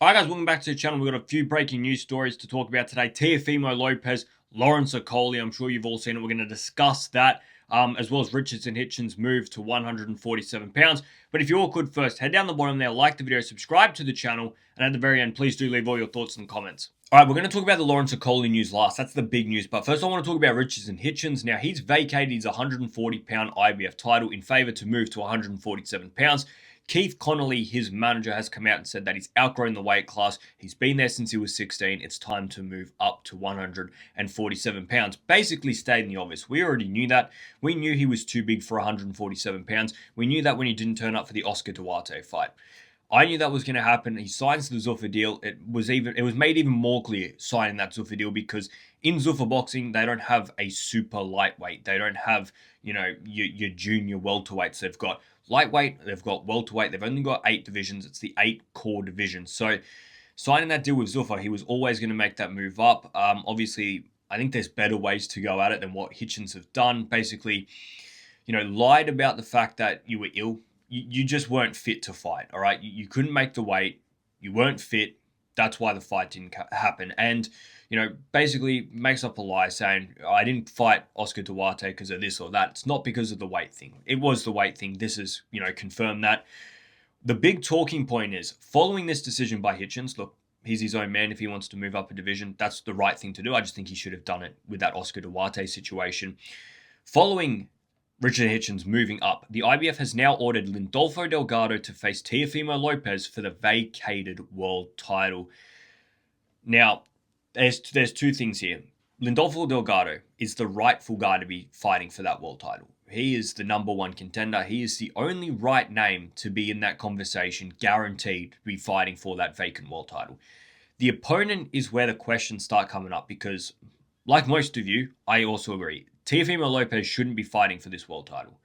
Hi guys, welcome back to the channel. We've got a few breaking news stories to talk about today. Teofimo Lopez, Lawrence Okolie, I'm sure you've all seen it. We're going to discuss that, as well as Richardson Hitchens' move to 147 pounds. But if you all could first, head down the bottom there, like the video, subscribe to the channel, and at the very end, please do leave all your thoughts in the comments. All right, we're going to talk about the Lawrence Okolie news last. That's the big news. But first, I want to talk about Richardson Hitchens. Now, he's vacated his 140-pound IBF title in favour to move to 147 pounds. Keith Connolly, his manager, has come out and said that he's outgrown the weight class. He's been there since he was 16. It's time to move up to 147 pounds. Basically stating the obvious. We already knew that. We knew he was too big for 147 pounds. We knew that when he didn't turn up for the Oscar Duarte fight. I knew that was going to happen. He signs the Zuffa deal. It was made even more clear signing that Zuffa deal because in Zuffa boxing, they don't have a super lightweight. They don't have, your junior welterweights. They've got lightweight, they've got welterweight. They've only got 8 divisions. It's the 8 core divisions. So signing that deal with Zuffa, he was always going to make that move up. Obviously, I think there's better ways to go at it than what Hitchens have done. Basically, lied about the fact that you were ill. You just weren't fit to fight, all right? You couldn't make the weight. You weren't fit. That's why the fight didn't happen. And, basically makes up a lie saying, I didn't fight Oscar Duarte because of this or that. It's not because of the weight thing. It was the weight thing. This is, confirmed that. The big talking point is, following this decision by Hitchens, look, he's his own man if he wants to move up a division. That's the right thing to do. I just think he should have done it with that Oscar Duarte situation. Following Richard Hitchens moving up, the IBF has now ordered Lindolfo Delgado to face Teofimo Lopez for the vacated world title. Now, there's 2 things here. Lindolfo Delgado is the rightful guy to be fighting for that world title. He is the number 1 contender. He is the only right name to be in that conversation, guaranteed to be fighting for that vacant world title. The opponent is where the questions start coming up because, like most of you, I also agree. Teofimo Lopez shouldn't be fighting for this world title.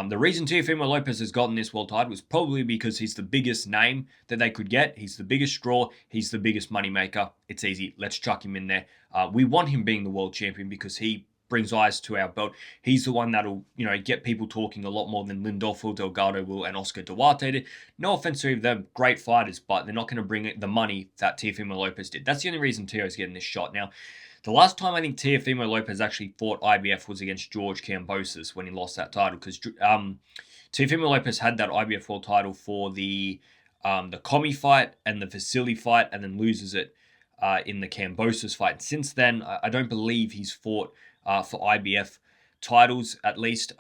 The reason Teofimo Lopez has gotten this world title is probably because he's the biggest name that they could get. He's the biggest draw. He's the biggest moneymaker. It's easy. Let's chuck him in there. We want him being the world champion because he brings eyes to our belt. He's the one that'll, get people talking a lot more than Lindolfo Delgado will and Oscar Duarte did. No offense to them, great fighters, but they're not going to bring the money that Teofimo Lopez did. That's the only reason Teo's getting this shot. Now, the last time I think Teofimo Lopez actually fought IBF was against George Kambosos when he lost that title because Teofimo Lopez had that IBF world title for the Commie fight and the Vasily fight and then loses it in the Kambosos fight. And since then, I don't believe he's fought for IBF titles, at least.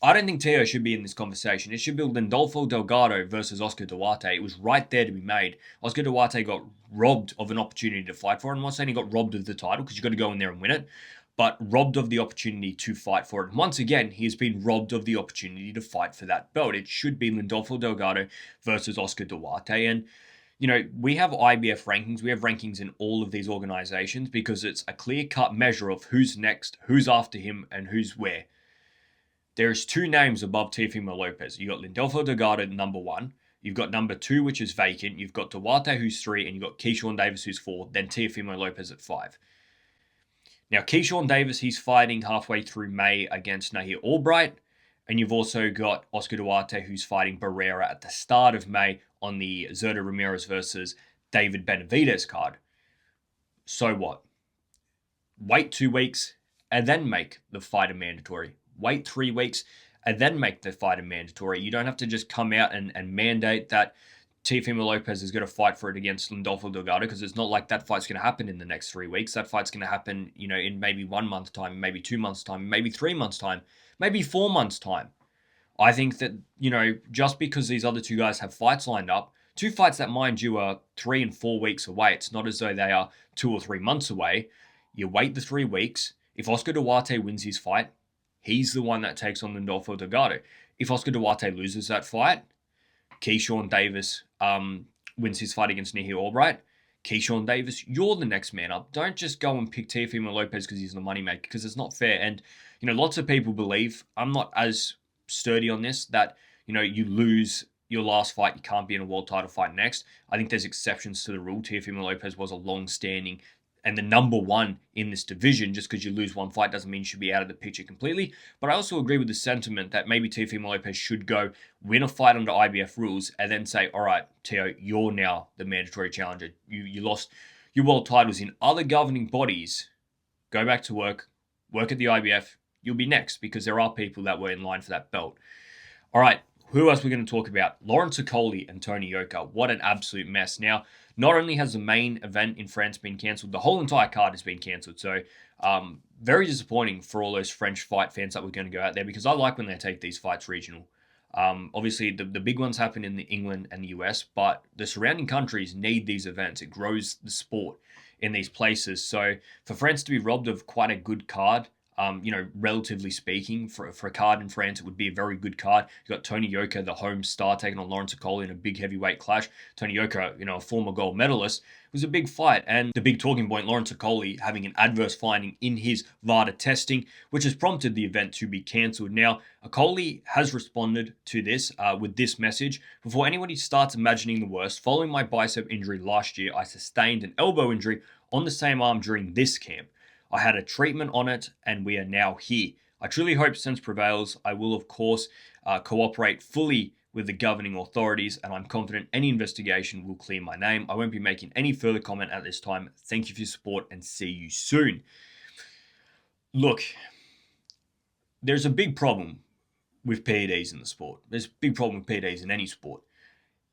I don't think Teo should be in this conversation. It should be Lindolfo Delgado versus Oscar Duarte. It was right there to be made. Oscar Duarte got robbed of an opportunity to fight for it. I'm not saying he got robbed of the title because you've got to go in there and win it, but robbed of the opportunity to fight for it. And once again, he has been robbed of the opportunity to fight for that belt. It should be Lindolfo Delgado versus Oscar Duarte. And, we have IBF rankings. We have rankings in all of these organizations because it's a clear-cut measure of who's next, who's after him, and who's where. There's 2 names above Teofimo Lopez. You've got Lindolfo Delgado, number 1. You've got number 2, which is vacant. You've got Duarte, who's 3. And you've got Keyshawn Davis, who's 4. Then Teofimo Lopez at 5. Now, Keyshawn Davis, he's fighting halfway through May against Nahir Albright. And you've also got Oscar Duarte, who's fighting Barrera at the start of May on the Zerto Ramirez versus David Benavidez card. So what? Wait 2 weeks and then make the fight a mandatory. Wait 3 weeks and then make the fight a mandatory. You don't have to just come out and mandate that Teofimo Lopez is going to fight for it against Lindolfo Delgado because it's not like that fight's going to happen in the next 3 weeks. That fight's going to happen, in maybe 1 month's time, maybe 2 months' time, maybe 3 months' time, maybe 4 months' time. I think that, just because these other 2 guys have fights lined up, 2 fights that, mind you, are 3 and 4 weeks away. It's not as though they are 2 or 3 months away. You wait the 3 weeks. If Oscar Duarte wins his fight, he's the one that takes on Lindolfo Delgado. If Oscar Duarte loses that fight, Keyshawn Davis wins his fight against Nahir Albright. Keyshawn Davis, you're the next man up. Don't just go and pick Teofimo Lopez because he's the moneymaker, because it's not fair. And, lots of people believe, I'm not as sturdy on this, that, you lose your last fight, you can't be in a world title fight next. I think there's exceptions to the rule. Teofimo Lopez was a long-standing and the number one in this division. Just because you lose one fight doesn't mean you should be out of the picture completely. But I also agree with the sentiment that maybe Teofimo Lopez should go win a fight under IBF rules and then say, all right, Teo, you're now the mandatory challenger. You lost your world titles in other governing bodies. Go back to work at the IBF. You'll be next, because there are people that were in line for that belt. All right, who else we're going to talk about? Lawrence Okolie and Tony Yoka. What an absolute mess. Now, not only has the main event in France been cancelled, the whole entire card has been cancelled. So, very disappointing for all those French fight fans that were going to go out there, because I like when they take these fights regional. Obviously, the big ones happen in England and the US, but the surrounding countries need these events. It grows the sport in these places. So, for France to be robbed of quite a good card, relatively speaking, for a card in France, it would be a very good card. You got Tony Yoka, the home star, taking on Lawrence Okolie in a big heavyweight clash. Tony Yoka, a former gold medalist. It was a big fight, and the big talking point, Lawrence Okolie having an adverse finding in his VADA testing, which has prompted the event to be cancelled. Now, Okolie has responded to this with this message: before anybody starts imagining the worst, following my bicep injury last year, I sustained an elbow injury on the same arm during this camp. I had a treatment on it, and we are now here. I truly hope sense prevails. I will, of course, cooperate fully with the governing authorities, and I'm confident any investigation will clear my name. I won't be making any further comment at this time. Thank you for your support, and see you soon. Look, there's a big problem with PEDs in the sport. There's a big problem with PEDs in any sport.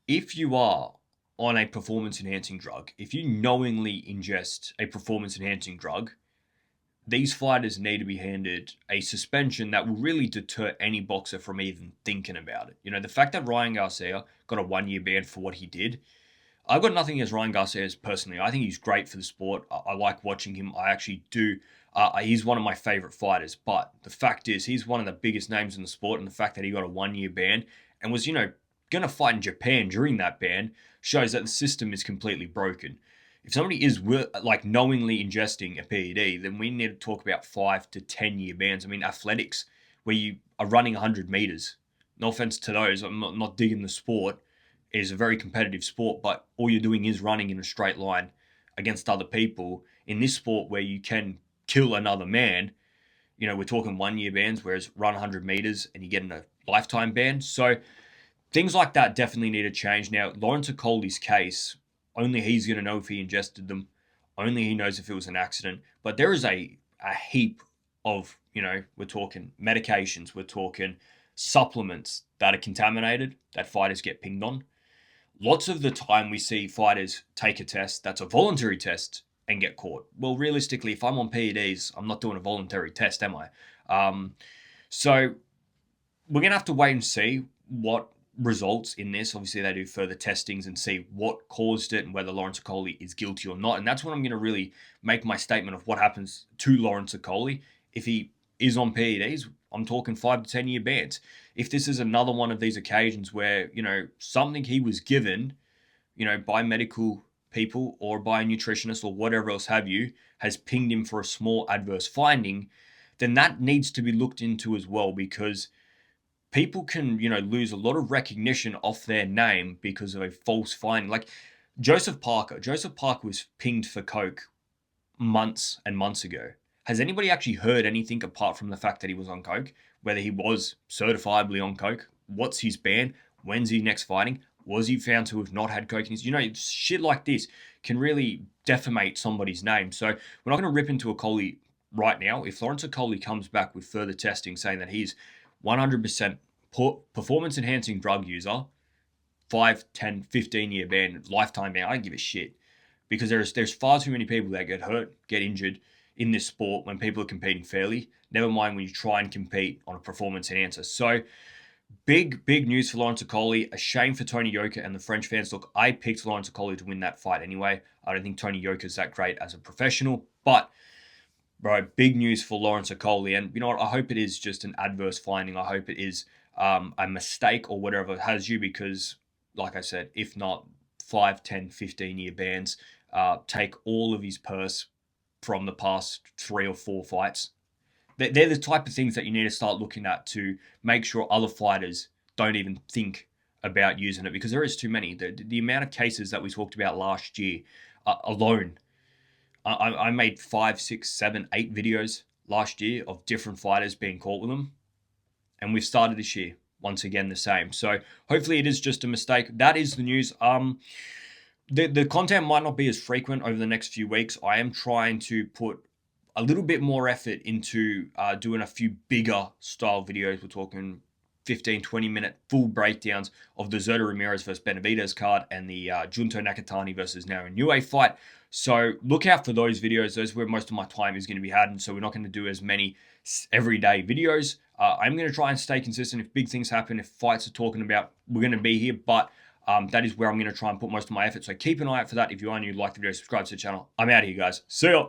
If you are on a performance-enhancing drug, if you knowingly ingest a performance-enhancing drug, these fighters need to be handed a suspension that will really deter any boxer from even thinking about it. The fact that Ryan Garcia got a 1-year ban for what he did, I've got nothing against Ryan Garcia personally. I think he's great for the sport. I like watching him. I actually do. He's one of my favorite fighters. But the fact is, he's one of the biggest names in the sport, and the fact that he got a 1-year ban and was, going to fight in Japan during that ban shows that the system is completely broken. If somebody is knowingly ingesting a PED, then we need to talk about 5 to 10 year bans. I mean, athletics, where you are running 100 meters. No offense to those, I'm not digging the sport. It is a very competitive sport, but all you're doing is running in a straight line against other people. In this sport, where you can kill another man, we're talking 1-year bans, whereas run 100 meters and you get in a lifetime ban. So things like that definitely need to change. Now, Lawrence Okolie's case, only he's going to know if he ingested them. Only he knows if it was an accident. But there is a heap of, we're talking medications, we're talking supplements that are contaminated, that fighters get pinged on. Lots of the time we see fighters take a test that's a voluntary test and get caught. Well, realistically, if I'm on PEDs, I'm not doing a voluntary test, am I? So we're going to have to wait and see what results in this. Obviously, they do further testings and see what caused it and whether Lawrence Okolie is guilty or not. And that's when I'm going to really make my statement of what happens to Lawrence Okolie. If he is on PEDs, I'm talking 5 to 10 year bans. If this is another one of these occasions where, something he was given, by medical people or by a nutritionist or whatever else have you, has pinged him for a small adverse finding, then that needs to be looked into as well, because people can, lose a lot of recognition off their name because of a false finding. Like Joseph Parker. Joseph Parker was pinged for coke months and months ago. Has anybody actually heard anything apart from the fact that he was on coke? Whether he was certifiably on coke? What's his ban? When's he next fighting? Was he found to have not had coke in his... shit like this can really defamate somebody's name. So we're not going to rip into Okolie right now. If Lawrence Okolie comes back with further testing saying that he's 100% performance-enhancing drug user, 5, 10, 15-year ban, lifetime ban, I don't give a shit. Because there's far too many people that get hurt, get injured in this sport when people are competing fairly. Never mind when you try and compete on a performance enhancer. So, big news for Lawrence Okolie. A shame for Tony Yoka and the French fans. Look, I picked Lawrence Okolie to win that fight anyway. I don't think Tony Yoka's that great as a professional. But, bro, big news for Lawrence Okolie. And you know what? I hope it is just an adverse finding. I hope it is a mistake or whatever it has you, because, like I said, if not, 5, 10, 15-year bans. Take all of his purse from the past 3 or 4 fights. They're the type of things that you need to start looking at to make sure other fighters don't even think about using it, because there is too many. The amount of cases that we talked about last year alone, I made 5, 6, 7, 8 videos last year of different fighters being caught with them. And we've started this year once again the same. So hopefully it is just a mistake. That is the news. The content might not be as frequent over the next few weeks. I am trying to put a little bit more effort into doing a few bigger style videos. We're talking 15, 20-minute full breakdowns of the Zurdo Ramirez versus Benavidez card and the Junto Nakatani versus Naoya Inoue fight. So look out for those videos. Those are where most of my time is going to be had. And so we're not going to do as many everyday videos. I'm going to try and stay consistent. If big things happen, if fights are talking about, we're going to be here. But that is where I'm going to try and put most of my effort. So keep an eye out for that. If you are new, like the video, subscribe to the channel. I'm out of here, guys. See ya.